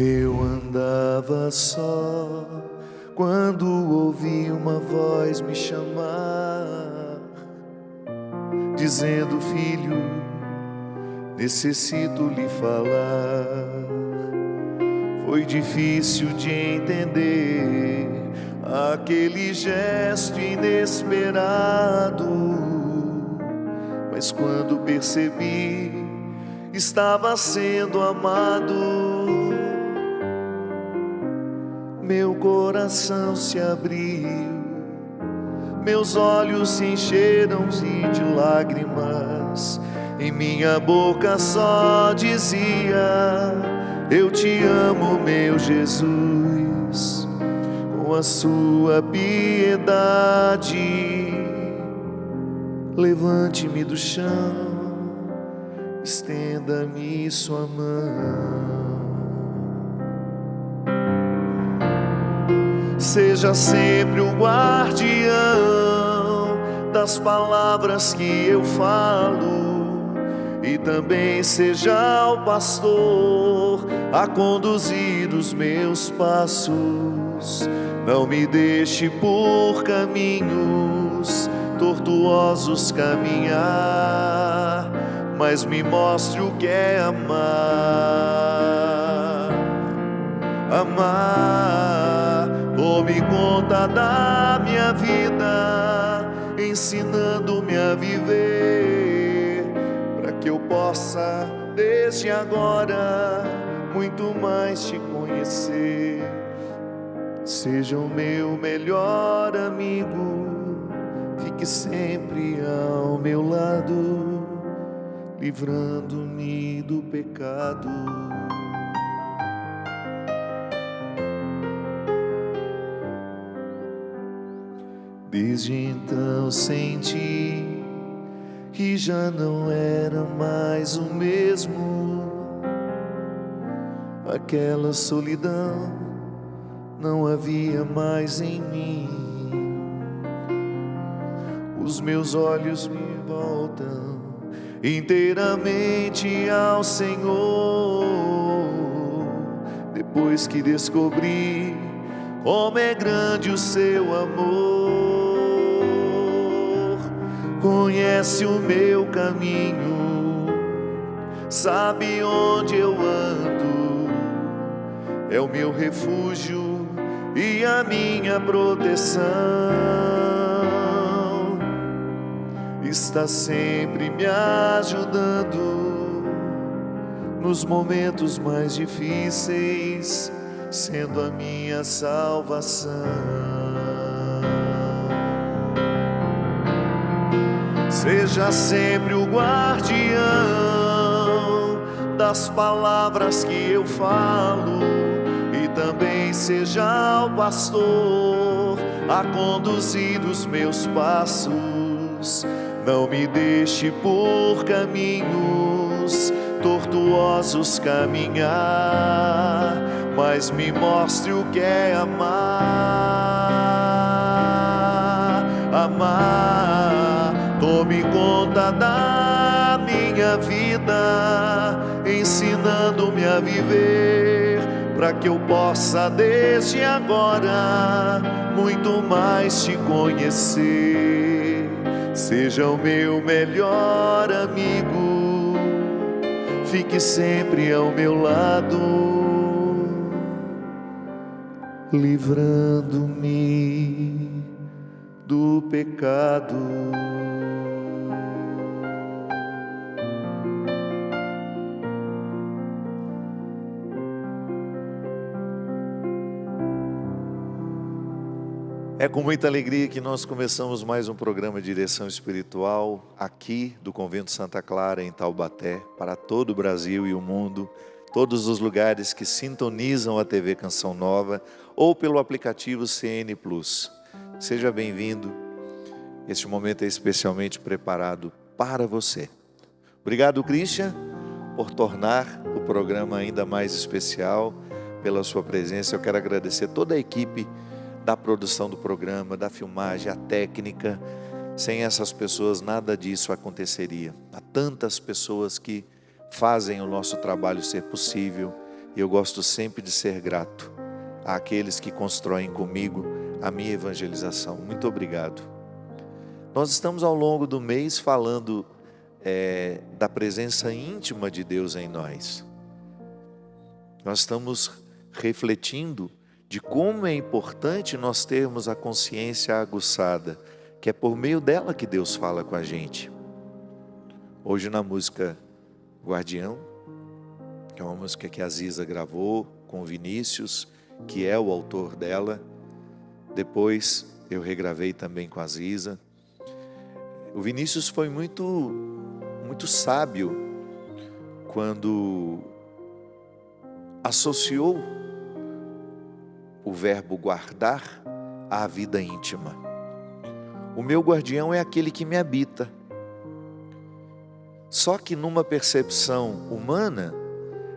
Eu andava só quando ouvi uma voz me chamar, dizendo: filho, necessito lhe falar. Foi difícil de entender aquele gesto inesperado, mas quando percebi, estava sendo amado. Meu coração se abriu, meus olhos se encheram-se de lágrimas, e minha boca só dizia: eu te amo, meu Jesus. Com a sua piedade, levante-me do chão, estenda-me sua mão. Seja sempre o guardião das palavras que eu falo, e também seja o pastor a conduzir os meus passos. Não me deixe por caminhos tortuosos caminhar, mas me mostre o que é amar. Amar. Tome conta da minha vida, ensinando-me a viver, para que eu possa, desde agora, muito mais te conhecer. Seja o meu melhor amigo, fique sempre ao meu lado, livrando-me do pecado. Desde então senti que já não era mais o mesmo. Aquela solidão não havia mais em mim. Os meus olhos me voltam inteiramente ao Senhor, depois que descobri como é grande o seu amor. Conhece o meu caminho, sabe onde eu ando, é o meu refúgio e a minha proteção. Está sempre me ajudando nos momentos mais difíceis, sendo a minha salvação. Seja sempre o guardião das palavras que eu falo, e também seja o pastor a conduzir os meus passos. Não me deixe por caminhos tortuosos caminhar, mas me mostre o que é amar. Amar. Tome conta da minha vida, ensinando-me a viver, para que eu possa desde agora muito mais te conhecer. Seja o meu melhor amigo, fique sempre ao meu lado, livrando-me do pecado. É com muita alegria que nós começamos mais um programa de direção espiritual aqui do Convento Santa Clara, em Taubaté, para todo o Brasil e o mundo, todos os lugares que sintonizam a TV Canção Nova ou pelo aplicativo CN Plus. Seja bem-vindo, este momento é especialmente preparado para você. Obrigado, Christian, por tornar o programa ainda mais especial, pela sua presença. Eu quero agradecer toda a equipe da produção do programa, da filmagem, a técnica. Sem essas pessoas nada disso aconteceria. Há tantas pessoas que fazem o nosso trabalho ser possível. E eu gosto sempre de ser grato àqueles que constroem comigo a minha evangelização. Muito obrigado. Nós estamos ao longo do mês falando da presença íntima de Deus em nós. Nós estamos refletindo de como é importante nós termos a consciência aguçada, que é por meio dela que Deus fala com a gente. Hoje na música Guardião, que é uma música que a Ziza gravou com o Vinícius, que é o autor dela. Depois eu regravei também com a Ziza. O Vinícius foi muito sábio quando associou o verbo guardar à vida íntima. O meu guardião é aquele que me habita. Só que numa percepção humana,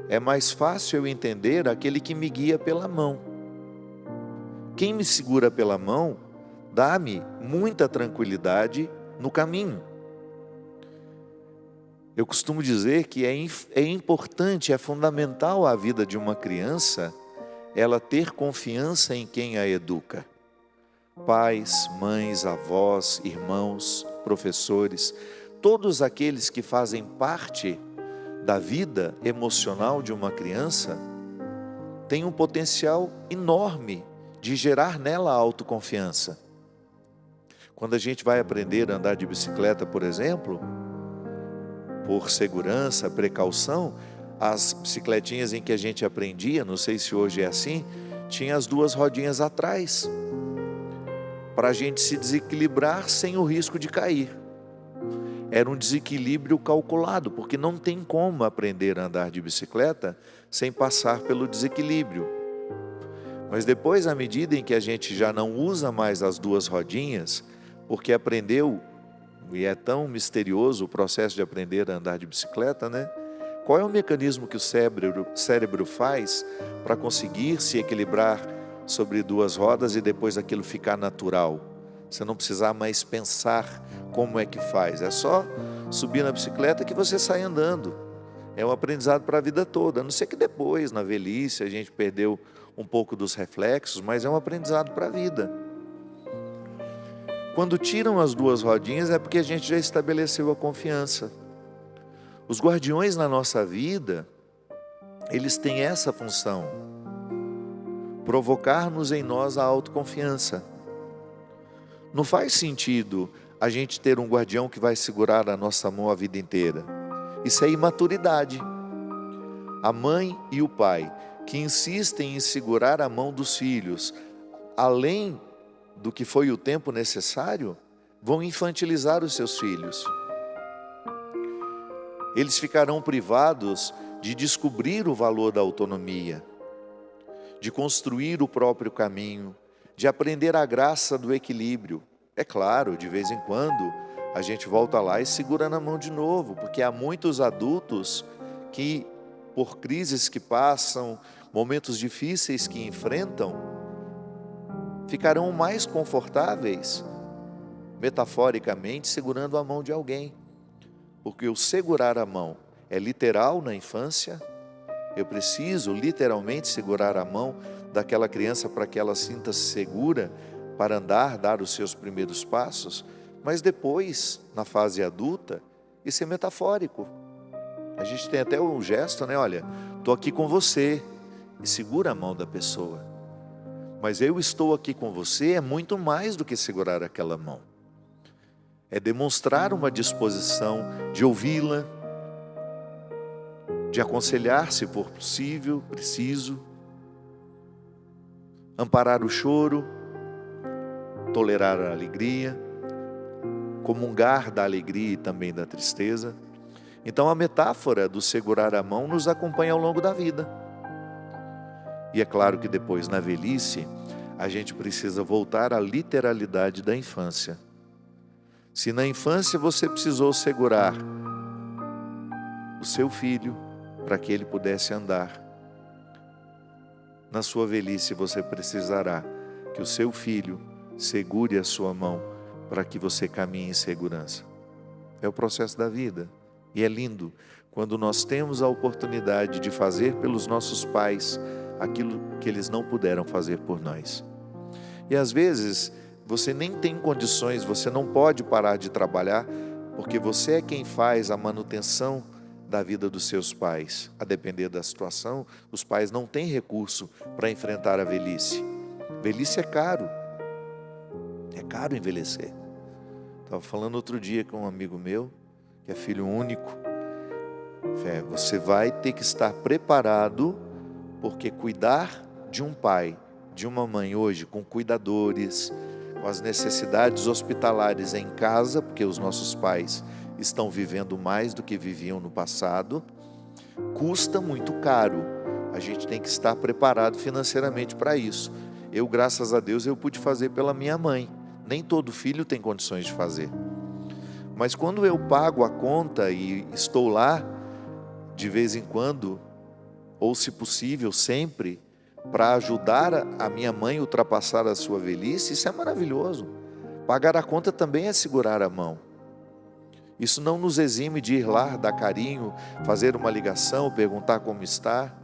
é mais fácil eu entender aquele que me guia pela mão. Quem me segura pela mão, dá-me muita tranquilidade no caminho. Eu costumo dizer que é importante, é fundamental à vida de uma criança, ela ter confiança em quem a educa. Pais, mães, avós, irmãos, professores, todos aqueles que fazem parte da vida emocional de uma criança, têm um potencial enorme de gerar nela autoconfiança. Quando a gente vai aprender a andar de bicicleta, por exemplo, por segurança, precaução, as bicicletinhas em que a gente aprendia, não sei se hoje é assim, tinha as duas rodinhas atrás, para a gente se desequilibrar sem o risco de cair. Era um desequilíbrio calculado, porque não tem como aprender a andar de bicicleta sem passar pelo desequilíbrio. Mas depois, à medida em que a gente já não usa mais as duas rodinhas, porque aprendeu, e é tão misterioso o processo de aprender a andar de bicicleta, né? Qual é o mecanismo que o cérebro faz para conseguir se equilibrar sobre duas rodas e depois aquilo ficar natural? Você não precisar mais pensar como é que faz. É só subir na bicicleta que você sai andando. É um aprendizado para a vida toda. A não ser que depois, na velhice, a gente perdeu um pouco dos reflexos, mas é um aprendizado para a vida. Quando tiram as duas rodinhas é porque a gente já estabeleceu a confiança. Os guardiões na nossa vida, eles têm essa função: provocar-nos em nós a autoconfiança. Não faz sentido a gente ter um guardião que vai segurar a nossa mão a vida inteira. Isso é imaturidade. A mãe e o pai que insistem em segurar a mão dos filhos, além do que foi o tempo necessário, vão infantilizar os seus filhos. Eles ficarão privados de descobrir o valor da autonomia, de construir o próprio caminho, de aprender a graça do equilíbrio. É claro, de vez em quando a gente volta lá e segura na mão de novo, porque há muitos adultos que, por crises que passam, momentos difíceis que enfrentam, ficarão mais confortáveis, metaforicamente, segurando a mão de alguém. Porque o segurar a mão é literal na infância. Eu preciso literalmente segurar a mão daquela criança para que ela sinta-se segura para andar, dar os seus primeiros passos. Mas depois, na fase adulta, isso é metafórico. A gente tem até um gesto, né? Olha, estou aqui com você, e segura a mão da pessoa. Mas eu estou aqui com você é muito mais do que segurar aquela mão. É demonstrar uma disposição de ouvi-la, de aconselhar se for possível, preciso, amparar o choro, tolerar a alegria, comungar da alegria e também da tristeza. Então a metáfora do segurar a mão nos acompanha ao longo da vida. E é claro que depois, na velhice, a gente precisa voltar à literalidade da infância. Se na infância você precisou segurar o seu filho para que ele pudesse andar, na sua velhice você precisará que o seu filho segure a sua mão para que você caminhe em segurança. É o processo da vida. E é lindo quando nós temos a oportunidade de fazer pelos nossos pais aquilo que eles não puderam fazer por nós. E às vezes você nem tem condições, você não pode parar de trabalhar, porque você é quem faz a manutenção da vida dos seus pais. A depender da situação, os pais não têm recurso para enfrentar a velhice. Velhice é caro envelhecer. Estava falando outro dia com um amigo meu, que é filho único. Você vai ter que estar preparado, porque cuidar de um pai, de uma mãe hoje, com cuidadores, com as necessidades hospitalares em casa, porque os nossos pais estão vivendo mais do que viviam no passado, custa muito caro. A gente tem que estar preparado financeiramente para isso. Eu, graças a Deus, eu pude fazer pela minha mãe. Nem todo filho tem condições de fazer. Mas quando eu pago a conta e estou lá, de vez em quando, ou se possível, sempre, para ajudar a minha mãe a ultrapassar a sua velhice, isso é maravilhoso. Pagar a conta também é segurar a mão. Isso não nos exime de ir lá, dar carinho, fazer uma ligação, perguntar como está.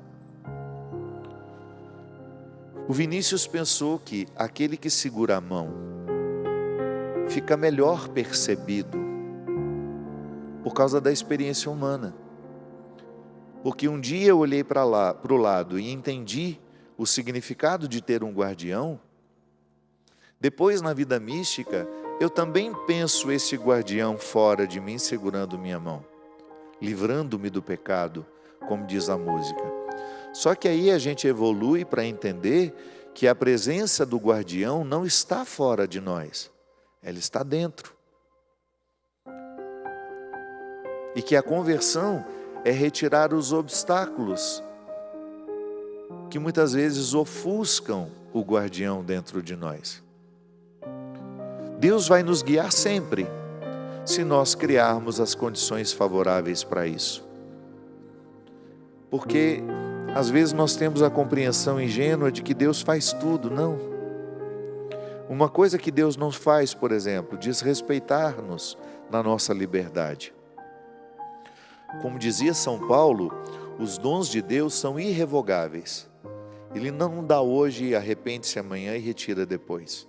O Vinícius pensou que aquele que segura a mão fica melhor percebido por causa da experiência humana. Porque um dia eu olhei para o lado e entendi o significado de ter um guardião. Depois, na vida mística, eu também penso esse guardião fora de mim, segurando minha mão, livrando-me do pecado, como diz a música. Só que aí a gente evolui para entender que a presença do guardião não está fora de nós, ela está dentro. E que a conversão é retirar os obstáculos que muitas vezes ofuscam o guardião dentro de nós. Deus vai nos guiar sempre, se nós criarmos as condições favoráveis para isso. Porque às vezes nós temos a compreensão ingênua de que Deus faz tudo. Não. Uma coisa que Deus não faz, por exemplo, desrespeitar-nos na nossa liberdade. Como dizia São Paulo, os dons de Deus são irrevogáveis. Ele não dá hoje e arrepende-se amanhã e retira depois.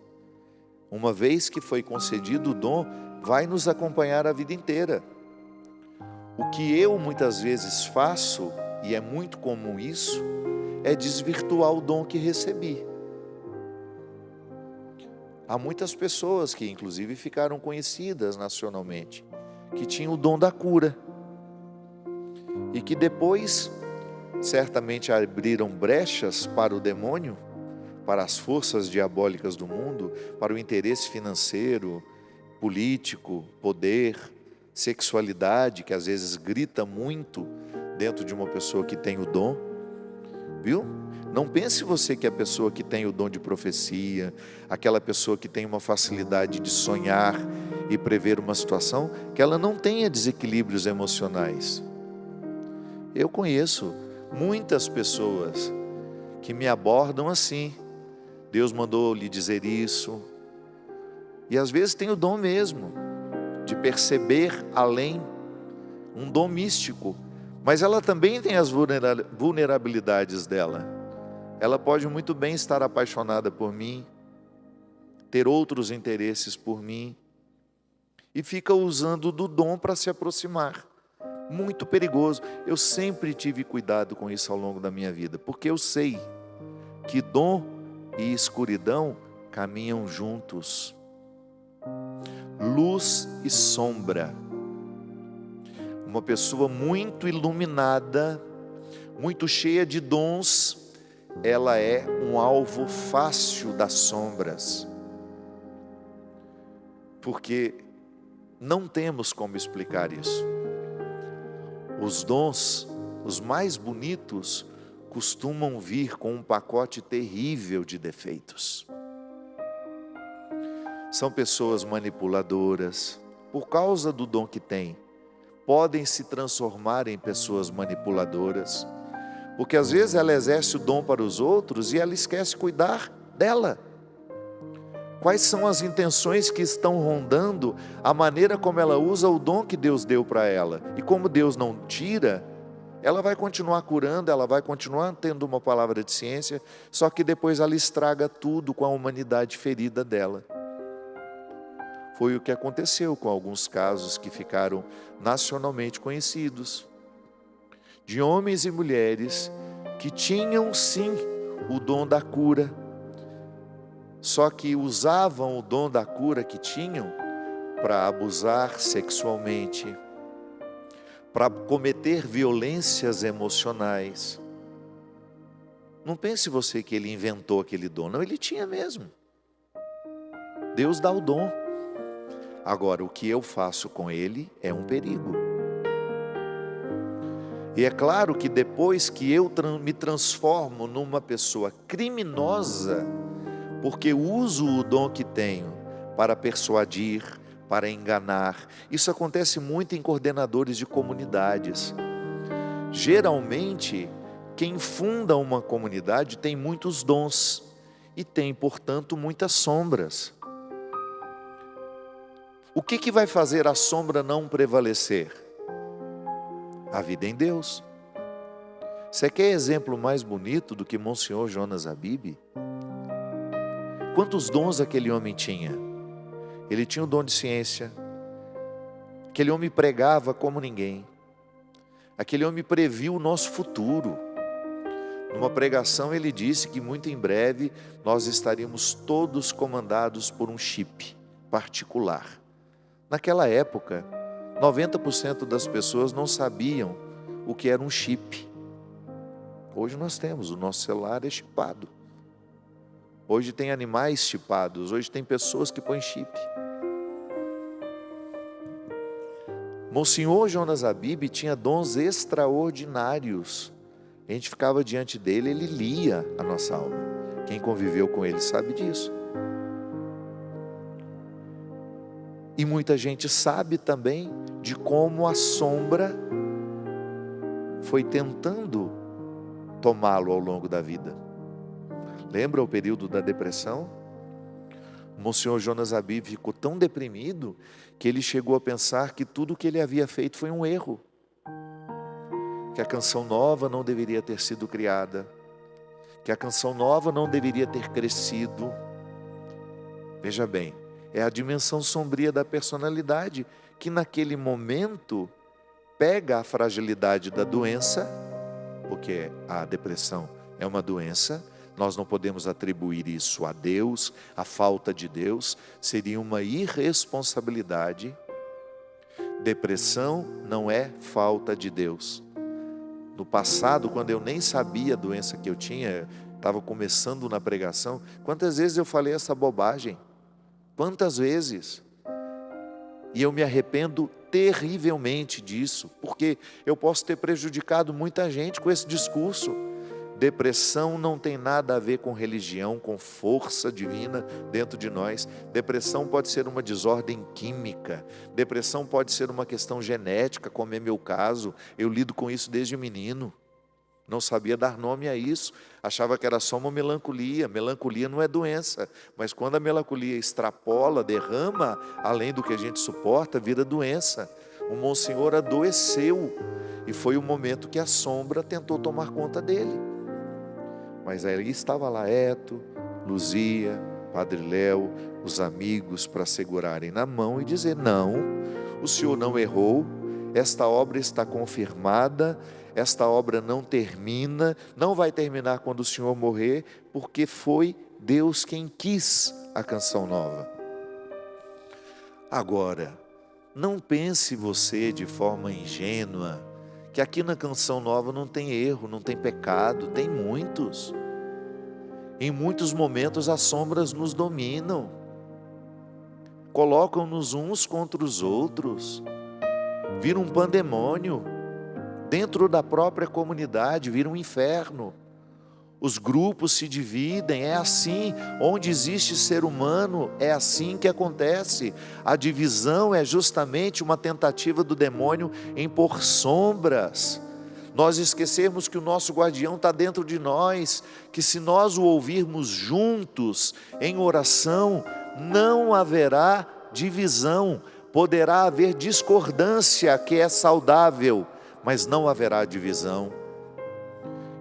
Uma vez que foi concedido o dom, vai nos acompanhar a vida inteira. O que eu muitas vezes faço, e é muito comum isso, é desvirtuar o dom que recebi. Há muitas pessoas que inclusive ficaram conhecidas nacionalmente, que tinham o dom da cura, e que depois certamente abriram brechas para o demônio, para as forças diabólicas do mundo, para o interesse financeiro, político, poder, sexualidade, que às vezes grita muito dentro de uma pessoa que tem o dom, viu? Não pense você que a pessoa que tem o dom de profecia, aquela pessoa que tem uma facilidade de sonhar e prever uma situação, que ela não tenha desequilíbrios emocionais. Eu conheço muitas pessoas que me abordam assim: Deus mandou lhe dizer isso. E às vezes tem o dom mesmo de perceber além, um dom místico, mas ela também tem as vulnerabilidades dela. Ela pode muito bem estar apaixonada por mim, ter outros interesses por mim, e fica usando do dom para se aproximar. Muito perigoso. Eu sempre tive cuidado com isso ao longo da minha vida, porque eu sei que dom e escuridão caminham juntos. Luz e sombra. Uma pessoa muito iluminada, muito cheia de dons, ela é um alvo fácil das sombras. Porque não temos como explicar isso. Os dons, os mais bonitos, costumam vir com um pacote terrível de defeitos. São pessoas manipuladoras, por causa do dom que têm, podem se transformar em pessoas manipuladoras, porque às vezes ela exerce o dom para os outros e ela esquece de cuidar dela. Quais são as intenções que estão rondando a maneira como ela usa o dom que Deus deu para ela? E como Deus não tira, ela vai continuar curando, ela vai continuar tendo uma palavra de ciência, só que depois ela estraga tudo com a humanidade ferida dela. Foi o que aconteceu com alguns casos que ficaram nacionalmente conhecidos, de homens e mulheres que tinham sim o dom da cura, só que usavam o dom da cura que tinham para abusar sexualmente, para cometer violências emocionais. Não pense você que ele inventou aquele dom, não, ele tinha mesmo. Deus dá o dom. Agora, o que eu faço com ele é um perigo. E é claro que depois que eu me transformo numa pessoa criminosa, porque uso o dom que tenho para persuadir, para enganar. Isso acontece muito em coordenadores de comunidades. Geralmente, quem funda uma comunidade tem muitos dons e tem, portanto, muitas sombras. O que vai fazer a sombra não prevalecer? A vida em Deus. Você quer exemplo mais bonito do que Monsenhor Jonas Abib? Quantos dons aquele homem tinha? Ele tinha o dom de ciência. Aquele homem pregava como ninguém. Aquele homem previu o nosso futuro. Numa pregação ele disse que muito em breve nós estaríamos todos comandados por um chip particular. Naquela época, 90% das pessoas não sabiam o que era um chip. Hoje nós temos, o nosso celular é chipado. Hoje tem animais chipados, hoje tem pessoas que põem chip. Monsenhor Jonas Abib tinha dons extraordinários. A gente ficava diante dele, ele lia a nossa alma. Quem conviveu com ele sabe disso. E muita gente sabe também de como a sombra foi tentando tomá-lo ao longo da vida. Lembra o período da depressão? O Monsenhor Jonas Abib ficou tão deprimido que ele chegou a pensar que tudo o que ele havia feito foi um erro. Que a canção nova não deveria ter sido criada. Que a canção nova não deveria ter crescido. Veja bem, é a dimensão sombria da personalidade que naquele momento pega a fragilidade da doença, porque a depressão é uma doença. Nós não podemos atribuir isso a Deus, a falta de Deus, seria uma irresponsabilidade. Depressão não é falta de Deus. No passado, quando eu nem sabia a doença que eu tinha, estava começando na pregação, quantas vezes eu falei essa bobagem? Quantas vezes? E eu me arrependo terrivelmente disso, porque eu posso ter prejudicado muita gente com esse discurso. Depressão não tem nada a ver com religião, com força divina dentro de nós. Depressão pode ser uma desordem química. Depressão pode ser uma questão genética, como é meu caso. Eu lido com isso desde menino. Não sabia dar nome a isso. Achava que era só uma melancolia. Melancolia não é doença. Mas quando a melancolia extrapola, derrama, além do que a gente suporta, vira doença. O Monsenhor adoeceu. E foi o momento que a sombra tentou tomar conta dele. Mas aí estava Laeto, Luzia, Padre Léo, os amigos para segurarem na mão e dizer: não, o senhor não errou, esta obra está confirmada, esta obra não termina, não vai terminar quando o senhor morrer, porque foi Deus quem quis a canção nova. Agora, não pense você de forma ingênua, que aqui na canção nova não tem erro, não tem pecado, tem muitos. Em muitos momentos as sombras nos dominam, colocam-nos uns contra os outros, vira um pandemônio, dentro da própria comunidade vira um inferno. Os grupos se dividem, é assim, onde existe ser humano, é assim que acontece. A divisão é justamente uma tentativa do demônio em pôr sombras. Nós esquecermos que o nosso guardião está dentro de nós, que se nós o ouvirmos juntos, em oração, não haverá divisão. Poderá haver discordância, que é saudável, mas não haverá divisão.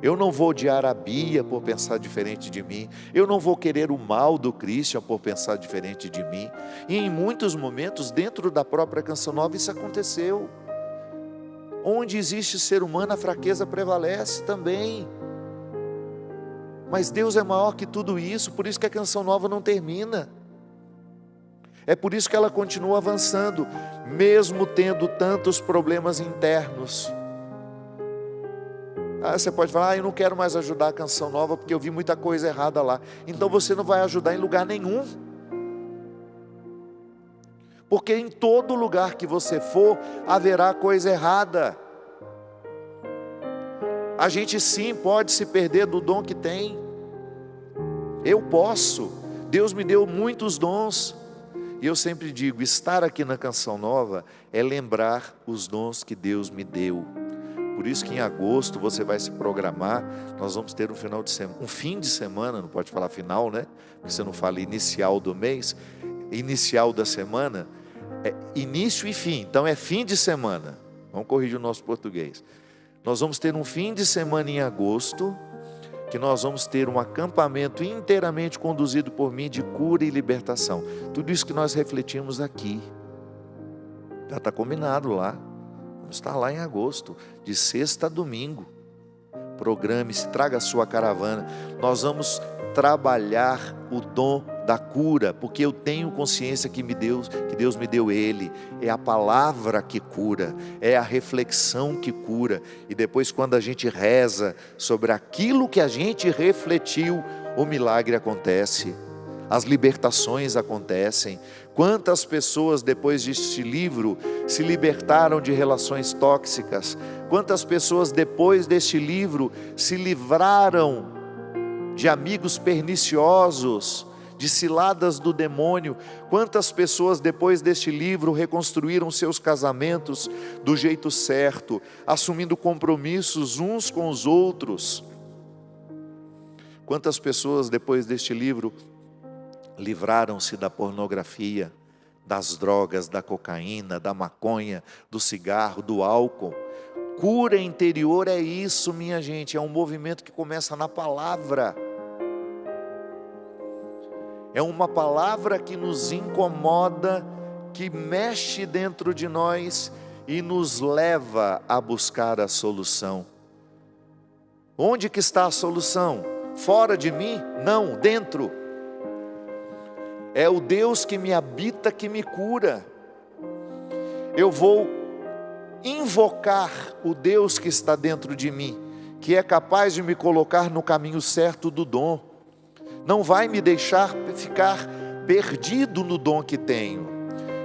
Eu não vou odiar a Bia por pensar diferente de mim. Eu não vou querer o mal do Christian por pensar diferente de mim. E em muitos momentos, dentro da própria Canção Nova, isso aconteceu. Onde existe ser humano, a fraqueza prevalece também. Mas Deus é maior que tudo isso, por isso que a Canção Nova não termina. É por isso que ela continua avançando, mesmo tendo tantos problemas internos. Você pode falar, eu não quero mais ajudar a Canção Nova porque eu vi muita coisa errada lá. Então você não vai ajudar em lugar nenhum. Porque em todo lugar que você for, haverá coisa errada. A gente sim pode se perder do dom que tem. Eu posso. Deus me deu muitos dons. E eu sempre digo, estar aqui na Canção Nova é lembrar os dons que Deus me deu. Por isso que em agosto você vai se programar, nós vamos ter um fim de semana, não pode falar final, né? Porque você não fala inicial do mês, inicial da semana, é início e fim, então é fim de semana. Vamos corrigir o nosso português. Nós vamos ter um fim de semana em agosto, que nós vamos ter um acampamento inteiramente conduzido por mim de cura e libertação. Tudo isso que nós refletimos aqui, já está combinado lá. Vamos estar lá em agosto, de sexta a domingo. Programe-se, traga a sua caravana. Nós vamos trabalhar o dom da cura, porque eu tenho consciência que Deus me deu ele. É a palavra que cura, é a reflexão que cura. E depois, quando a gente reza sobre aquilo que a gente refletiu, o milagre acontece, as libertações acontecem. Quantas pessoas depois deste livro se libertaram de relações tóxicas? Quantas pessoas depois deste livro se livraram de amigos perniciosos, de ciladas do demônio? Quantas pessoas depois deste livro reconstruíram seus casamentos do jeito certo, assumindo compromissos uns com os outros? Quantas pessoas depois deste livro livraram-se da pornografia, das drogas, da cocaína, da maconha, do cigarro, do álcool? Cura interior é isso, minha gente, é um movimento que começa na palavra. É uma palavra que nos incomoda, que mexe dentro de nós e nos leva a buscar a solução. Onde que está a solução? Fora de mim? Não, dentro. É o Deus que me habita, que me cura. Eu vou invocar o Deus que está dentro de mim, que é capaz de me colocar no caminho certo do dom. Não vai me deixar ficar perdido no dom que tenho.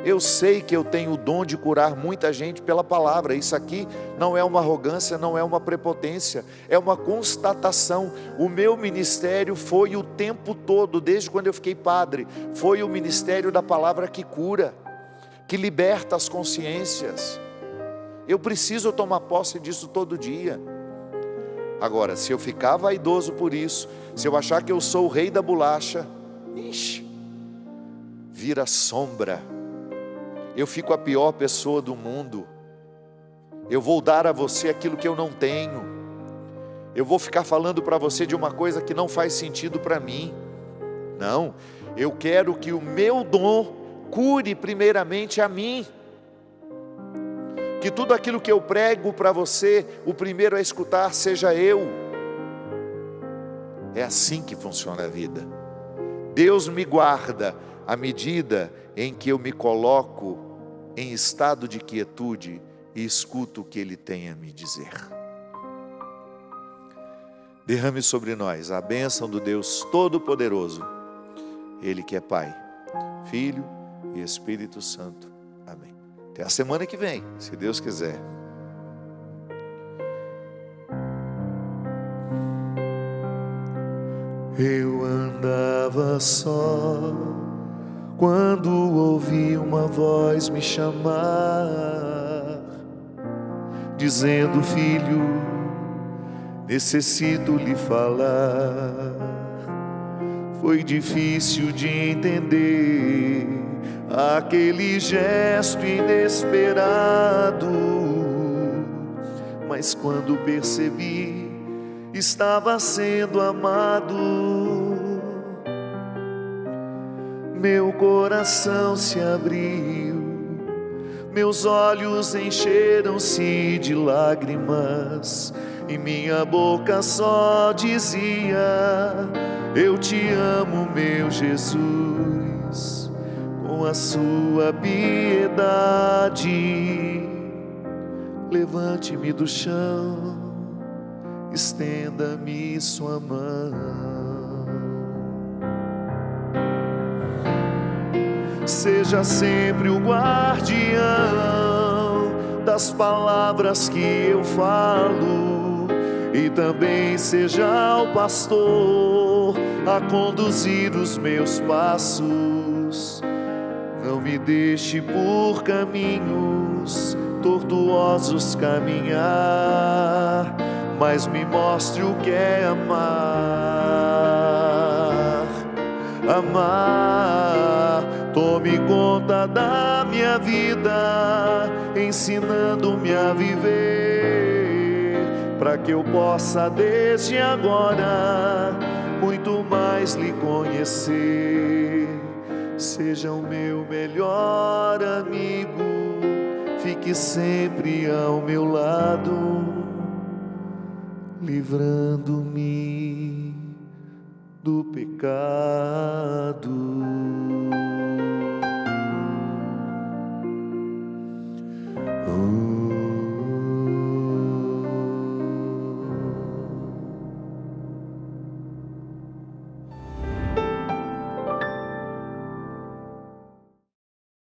Eu sei que eu tenho o dom de curar muita gente pela palavra. Isso aqui não é uma arrogância, não é uma prepotência, é uma constatação. O meu ministério foi o tempo todo, desde quando eu fiquei padre, foi o ministério da palavra que cura, que liberta as consciências. Eu preciso tomar posse disso todo dia. Agora, se eu ficar vaidoso por isso, se eu achar que eu sou o rei da bolacha, vira sombra. Eu fico a pior pessoa do mundo. Eu vou dar a você aquilo que eu não tenho. Eu vou ficar falando para você de uma coisa que não faz sentido para mim. Não, eu quero que o meu dom cure primeiramente a mim. Que tudo aquilo que eu prego para você, o primeiro a escutar seja eu. É assim que funciona a vida. Deus me guarda à medida em que eu me coloco em estado de quietude e escuto o que Ele tem a me dizer. Derrame sobre nós a bênção do Deus Todo-Poderoso, Ele que é Pai, Filho e Espírito Santo. Amém. Até a semana que vem, se Deus quiser. Eu andava só quando ouvi uma voz me chamar, dizendo: filho, necessito lhe falar. Foi difícil de entender aquele gesto inesperado, mas quando percebi, estava sendo amado. Meu coração se abriu, meus olhos encheram-se de lágrimas, e minha boca só dizia: eu te amo, meu Jesus, com a sua piedade. Levante-me do chão, estenda-me sua mão. Seja sempre o guardião das palavras que eu falo, e também seja o pastor a conduzir os meus passos. Não me deixe por caminhos tortuosos caminhar, mas me mostre o que é amar. Amar. Tome conta da minha vida, ensinando-me a viver, para que eu possa desde agora muito mais lhe conhecer. Seja o meu melhor amigo, fique sempre ao meu lado, livrando-me do pecado.